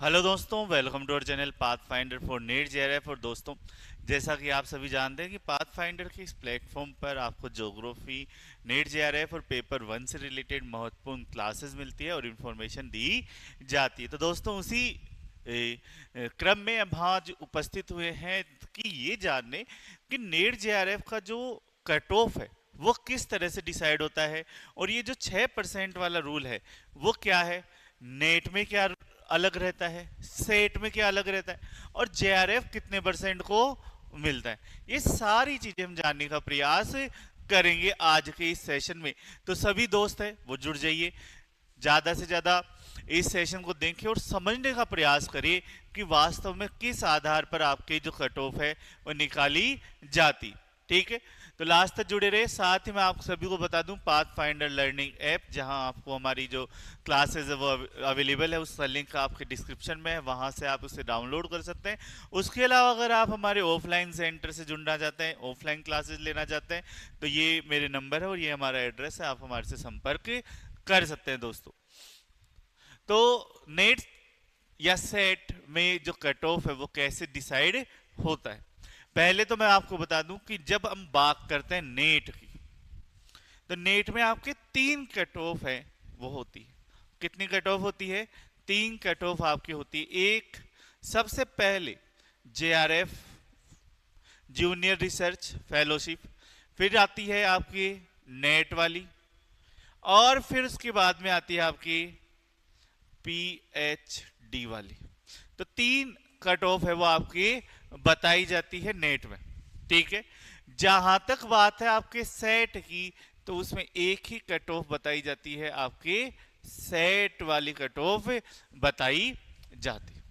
Hello दोस्तों, welcome to our channel Path Finder for NEET JRF. और दोस्तों, जैसा कि आप सभी जानते हैं कि पाथ फाइंडर के इस प्लेटफॉर्म पर आपको ज्योग्राफी, नीट जेआरएफ और पेपर 1 से रिलेटेड महत्वपूर्ण क्लासेस मिलती है और इन्फॉर्मेशन दी जाती है। तो दोस्तों, उसी क्रम में अब आज उपस्थित हुए हैं कि ये जानने कि नीट जेआरएफ का जो कट ऑफ है वो किस तरह से डिसाइड होता है, और ये जो 6% वाला रूल है वो क्या है, नेट में क्या अलग रहता है, सेट में क्या अलग रहता है, और जेआरएफ कितने परसेंट को मिलता है। ये सारी चीजें हम जानने का प्रयास करेंगे आज के इस सेशन में। तो सभी दोस्त हैं वो जुड़ जाइए, ज्यादा से ज्यादा इस सेशन को देखें और समझने का प्रयास करिए कि वास्तव में किस आधार पर आपके जो कट ऑफ है वो निकाली जाती। ठीक है, तो लास्ट तक जुड़े रहे। साथ ही मैं आप सभी को बता दूं, पाथ फाइंडर लर्निंग ऐप, जहां आपको हमारी जो क्लासेस है वो अवेलेबल है, उसका लिंक आपके डिस्क्रिप्शन में है, वहां से आप उसे डाउनलोड कर सकते हैं। उसके अलावा अगर आप हमारे ऑफलाइन सेंटर से जुड़ना चाहते हैं, ऑफलाइन क्लासेस लेना चाहते हैं, तो ये मेरे नंबर है और ये हमारा एड्रेस है, आप हमारे से संपर्क कर सकते हैं दोस्तों। तो नेट या सेट में जो कट ऑफ है वो कैसे डिसाइड होता है, पहले तो मैं आपको बता दूं कि जब हम बात करते हैं नेट की, तो नेट में आपके 3 कट ऑफ है वो होती है। कितनी कट ऑफ होती है? 3 कट ऑफ आपकी होती है। एक, सबसे पहले जेआरएफ जूनियर रिसर्च फेलोशिप, फिर आती है आपकी नेट वाली, और फिर उसके बाद में आती है आपकी पीएचडी वाली। तो 3 कट ऑफ है वो आपकी बताई जाती है नेट में। ठीक है, जहां तक बात है आपके सेट की, तो उसमें एक ही कट ऑफ बताई जाती है, आपके सेट वाली कट ऑफ बताई जाती है।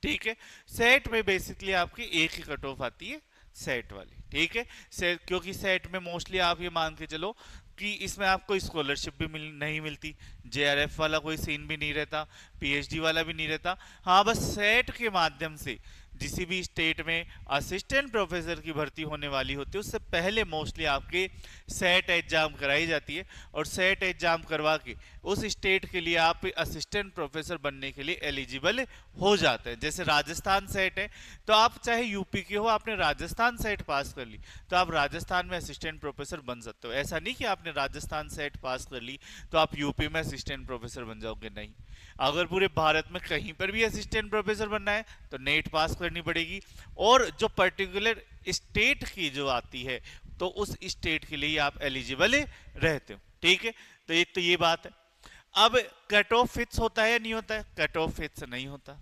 ठीक है, सेट में बेसिकली आपकी एक ही कट ऑफ आती है, सेट वाली। ठीक है, सेट, क्योंकि सेट में मोस्टली आप ये मान के चलो कि इसमें आपको स्कॉलरशिप भी नहीं मिलती, जेआरएफ वाला कोई सीन भी नहीं रहता, पीएचडी वाला भी नहीं रहता। हाँ, बस सेट के माध्यम से जिस भी स्टेट में असिस्टेंट प्रोफेसर की भर्ती होने वाली होती है, उससे पहले मोस्टली आपके सेट एग्जाम कराई जाती है, और सेट एग्जाम करवा के उस स्टेट के लिए आप असिस्टेंट प्रोफेसर बनने के लिए एलिजिबल हो जाते हैं। जैसे राजस्थान सेट है, तो आप चाहे यूपी के हो, आपने राजस्थान सेट पास कर ली तो आप राजस्थान में असिस्टेंट प्रोफेसर बन सकते हो। ऐसा नहीं कि आपने राजस्थान सेट पास कर ली तो आप यूपी में असिस्टेंट प्रोफेसर बन जाओगे, नहीं। अगर पूरे भारत में कहीं पर भी असिस्टेंट प्रोफेसर बनना है तो नेट पास करनी पड़ेगी, और जो पर्टिकुलर स्टेट की जो आती है तो उस स्टेट के लिए आप एलिजिबल रहते हो। ठीक है, तो एक तो ये बात है। अब कट ऑफ फिक्स होता है या नहीं होता है? कट ऑफ फिक्स नहीं होता।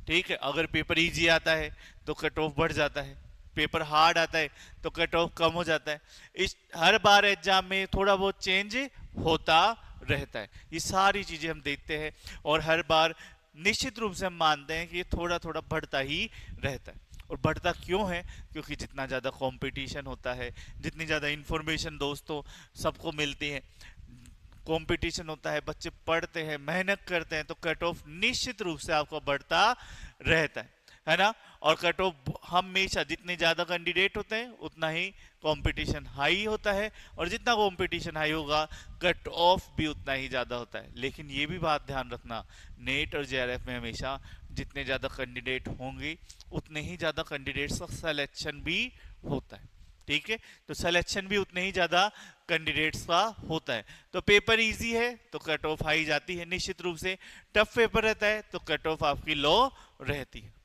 ठीक है, अगर पेपर इजी आता है तो कट ऑफ बढ़ जाता है, पेपर हार्ड आता है तो कट ऑफ कम हो जाता है। इस हर बार एग्जाम में थोड़ा बहुत चेंज होता रहता है। ये सारी चीजें हम देखते हैं, और हर बार निश्चित रूप से हम मानते हैं कि ये थोड़ा थोड़ा बढ़ता ही रहता है। और बढ़ता क्यों है? क्योंकि जितना ज़्यादा कंपटीशन होता है, जितनी ज़्यादा इंफॉर्मेशन दोस्तों सबको मिलती है, कंपटीशन होता है, बच्चे पढ़ते हैं, मेहनत करते हैं, तो कट ऑफ निश्चित रूप से आपका बढ़ता रहता है ना। और कट ऑफ हमेशा जितने ज्यादा कैंडिडेट होते हैं उतना ही कंपटीशन हाई होता है, और जितना कंपटीशन हाई होगा कट ऑफ भी उतना ही ज्यादा होता है। लेकिन ये भी बात ध्यान रखना, नेट और जेआरएफ में हमेशा जितने ज्यादा कैंडिडेट होंगे उतने ही ज्यादा कैंडिडेट्स का सिलेक्शन भी होता है। ठीक है, तो सिलेक्शन भी उतने ही ज्यादा कैंडिडेट्स का होता है। तो पेपर इजी है तो कट ऑफ हाई जाती है निश्चित रूप से, टफ पेपर रहता है तो कट ऑफ आपकी लो रहती है।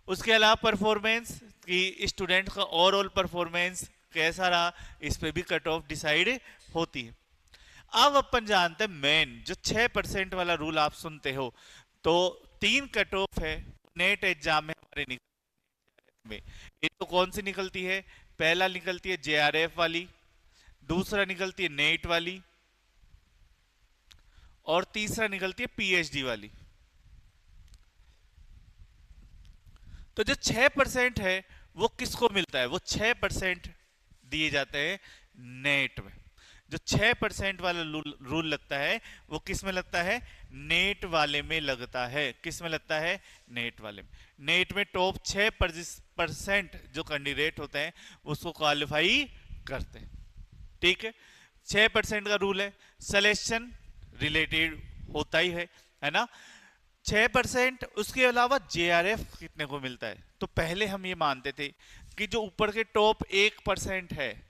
उसके अलावा परफॉर्मेंस की, स्टूडेंट का ओवरऑल परफॉर्मेंस कैसा रहा, इस पे भी कट ऑफ डिसाइड होती है। अब अपन जानते हैं मेन जो 6% वाला रूल आप सुनते हो, तो 3 कट ऑफ है नेट एग्जाम में हमारे में। एक तो कौन सी निकलती है? पहला निकलती है जेआरएफ वाली, दूसरा निकलती है नेट वाली, और तीसरा निकलती है पीएचडी वाली। तो जो 6% है वो किसको मिलता है? वो 6% दिए जाते हैं नेट में। जो 6% वाला रूल लगता है वो किस में लगता है? नेट वाले में लगता है। किस में लगता है? नेट वाले में। नेट में टॉप 6% जो कैंडिडेट होते हैं उसको क्वालिफाई करते हैं। ठीक है, 6% का रूल है, सिलेक्शन रिलेटेड होता ही है ना। 6%। उसके अलावा जेआरएफ कितने को मिलता है? तो पहले हम ये मानते थे कि जो ऊपर के टॉप 1% है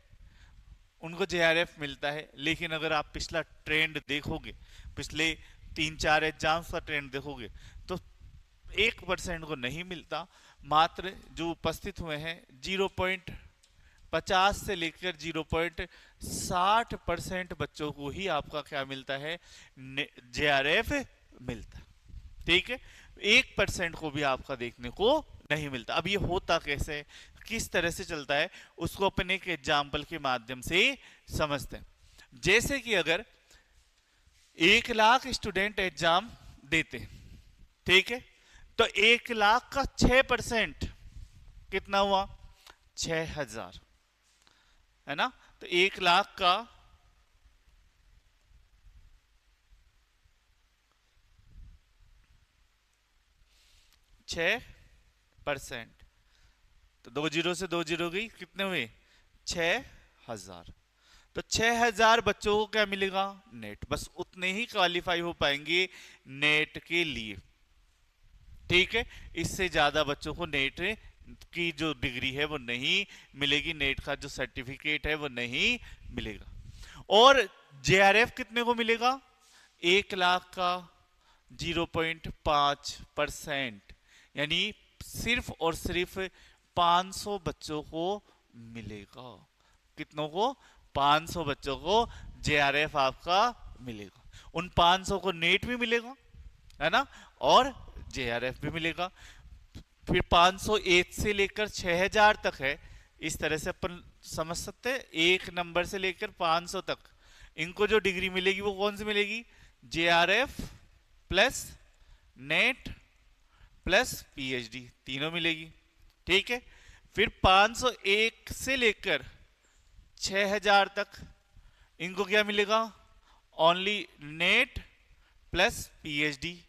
उनको जेआरएफ मिलता है, लेकिन अगर आप पिछला ट्रेंड देखोगे, पिछले 3-4 एग्जाम्स का ट्रेंड देखोगे, तो 1% को नहीं मिलता। मात्र जो उपस्थित हुए हैं 0.50 से लेकर 0.60% बच्चों को ही आपका क्या मिलता है? जेआरएफ मिलता है। ठीक है, 1% को भी आपका देखने को नहीं मिलता। अब ये होता कैसे, किस तरह से चलता है, उसको अपन एक एग्जाम्पल के माध्यम से समझते हैं। जैसे कि अगर 1 लाख स्टूडेंट एग्जाम देते हैं, ठीक है, तो 1 लाख का 6% कितना हुआ? 6,000, है ना? तो 1 लाख का 6%, तो 2 जीरो से 2 जीरो गई, कितने हुए? 6,000। तो 6,000 बच्चों को क्या मिलेगा? नेट। बस उतने ही क्वालिफाई हो पाएंगे नेट के लिए। ठीक है, इससे ज्यादा बच्चों को नेट की जो डिग्री है वो नहीं मिलेगी, नेट का जो सर्टिफिकेट है वो नहीं मिलेगा। और जेआरएफ कितने को मिलेगा? 1 लाख का 0.5%, यानी सिर्फ और सिर्फ 500 बच्चों को मिलेगा। कितनों को? 500 बच्चों को जेआरएफ आपका मिलेगा। उन 500 को नेट भी मिलेगा, है ना, और जेआरएफ भी मिलेगा। फिर 501 से लेकर 6,000 तक है। इस तरह से अपन समझ सकते हैं, एक नंबर से लेकर 500 तक इनको जो डिग्री मिलेगी वो कौन सी मिलेगी? JRF plus net plus PhD, तीनों मिलेगी। ठीक है, फिर 501 से लेकर 6,000 तक इनको क्या मिलेगा? ओनली नेट प्लस पीएचडी,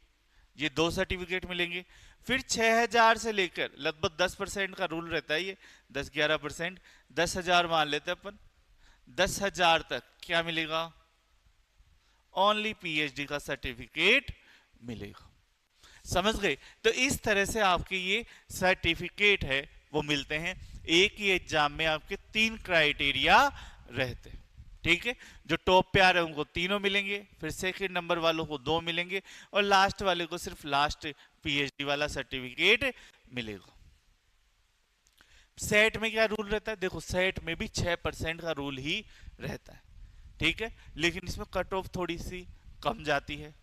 ये 2 सर्टिफिकेट मिलेंगे। फिर 6,000 से लेकर लगभग 10% का रूल रहता है, ये 10-11%, 10,000 मान लेते हैं अपन, 10,000 तक क्या मिलेगा? ओनली पीएचडी का सर्टिफिकेट मिलेगा। समझ गए? तो इस तरह से आपके ये सर्टिफिकेट है वो मिलते हैं। एक ही एग्जाम में आपके 3 क्राइटेरिया रहते हैं। ठीक है, जो टॉप पे आ रहे हैं उनको तीनों मिलेंगे, फिर सेकंड नंबर वालों को 2 मिलेंगे, और लास्ट वाले को सिर्फ लास्ट पीएचडी वाला सर्टिफिकेट मिलेगा। सेट में क्या रूल रहता है? देखो, सेट में भी 6% का रूल ही रहता है। ठीक है, लेकिन इसमें कट ऑफ थोड़ी सी कम जाती है,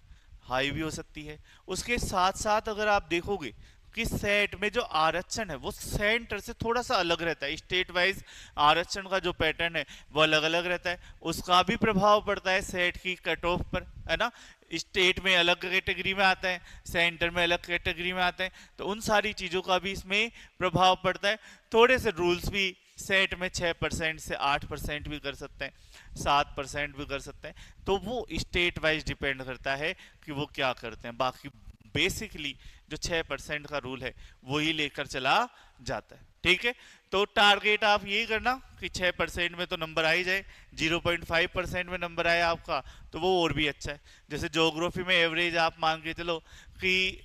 हाई भी हो सकती है। उसके साथ साथ अगर आप देखोगे कि सेट में जो आरक्षण है वो सेंटर से थोड़ा सा अलग रहता है। स्टेट वाइज आरक्षण का जो पैटर्न है वो अलग अलग रहता है, उसका भी प्रभाव पड़ता है सेट की कट ऑफ पर, है ना। स्टेट में अलग कैटेगरी में आता है, सेंटर में अलग कैटेगरी में आता है, तो उन सारी चीजों का भी इसमें प्रभाव पड़ता है। थोड़े से रूल्स भी सेट में 6% से 8% भी कर सकते हैं, 7% भी कर सकते हैं, तो वो स्टेट वाइज डिपेंड करता है कि वो क्या करते हैं। बाकी बेसिकली जो 6% का रूल है वही लेकर चला जाता है। ठीक है, तो टारगेट आप यही करना कि 6% में तो नंबर आ ही जाए, 0.5% में नंबर आए आपका तो वो और भी अच्छा है। जैसे ज्योग्राफी में एवरेज आप मान के चलो कि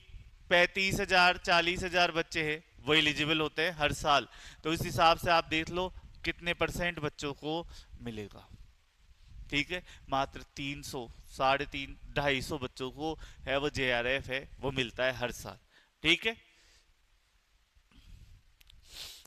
35,000 40,000 बच्चे हैं वो एलिजिबल होते हैं हर साल, तो इस हिसाब से आप देख लो कितने % बच्चों को मिलेगा। ठीक है, मात्र 300, 350, 250 बच्चों को है वो जेआरएफ है वो मिलता है हर साल। ठीक है,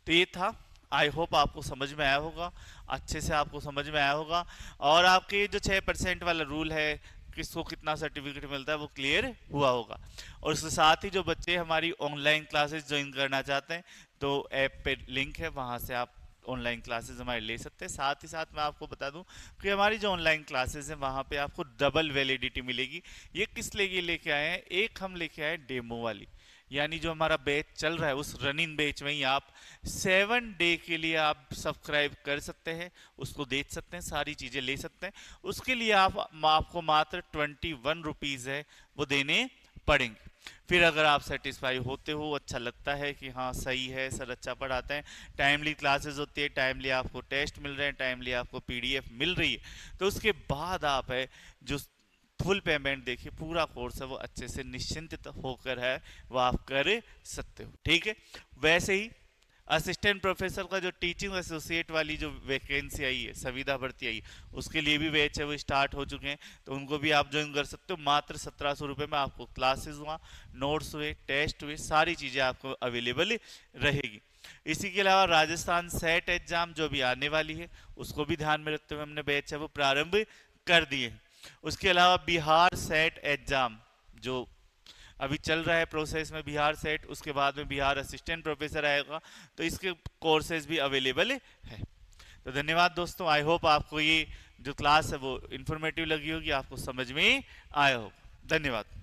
तो ये था। आई होप आपको समझ में आया होगा, अच्छे से आपको समझ में आया होगा, और आपके जो 6% वाला रूल है किसको कितना सर्टिफिकेट मिलता है वो क्लियर हुआ होगा। और उसके साथ ही जो बच्चे हमारी ऑनलाइन क्लासेस ज्वाइन करना चाहते हैं तो ऐप पे लिंक है, वहां से आप ऑनलाइन क्लासेस हमारे ले सकते हैं। साथ ही साथ मैं आपको बता दूं कि हमारी जो ऑनलाइन क्लासेस हैं वहां पे आपको डबल वैलिडिटी मिलेगी। ये किस लिए लेके आए हैं? एक हम लेके आए डेमो वाली, यानी जो हमारा बैच चल रहा है उस रनिंग बैच में ही आप 7 डे के लिए आप सब्सक्राइब कर सकते हैं, उसको देख सकते हैं, सारी चीजें ले सकते हैं। उसके लिए आपको मात्र 21 रुपीज है वो देने पड़ेंगे। फिर अगर आप सेटिस्फाई होते हो, अच्छा लगता है कि हाँ सही है सर, अच्छा पढ़ाते हैं, टाइमली क्लासेस होती है, टाइमली आपको टेस्ट मिल रहे हैं, टाइमली आपको पीडीएफ मिल रही है, तो उसके बाद आप है जो फुल पेमेंट देखिए पूरा कोर्स है वो अच्छे से निश्चिंत होकर है वो आप कर सकते हो। ठीक है, वैसे ही असिस्टेंट प्रोफेसर का जो टीचिंग एसोसिएट वाली जो वैकेंसी आई है, संविदा भर्ती आई है, उसके लिए भी बैच है वो स्टार्ट हो चुके हैं, तो उनको भी आप ज्वाइन कर सकते हो। मात्र 1700 रुपये में आपको क्लासेस हुआ, नोट्स हुए, टेस्ट हुए, सारी चीज़ें आपको अवेलेबल रहेगी। इसी के अलावा राजस्थान सेट एग्जाम जो भी आने वाली है उसको भी ध्यान में रखते हुए हमने बैच है वो प्रारंभ कर दिए हैं। उसके अलावा बिहार सेट एग्जाम जो अभी चल रहा है प्रोसेस में, बिहार सेट, उसके बाद में बिहार असिस्टेंट प्रोफेसर आएगा, तो इसके कोर्सेज भी अवेलेबल है। तो धन्यवाद दोस्तों, आई होप आपको ये जो क्लास है वो इंफॉर्मेटिव लगी होगी, आपको समझ में आया हो। धन्यवाद।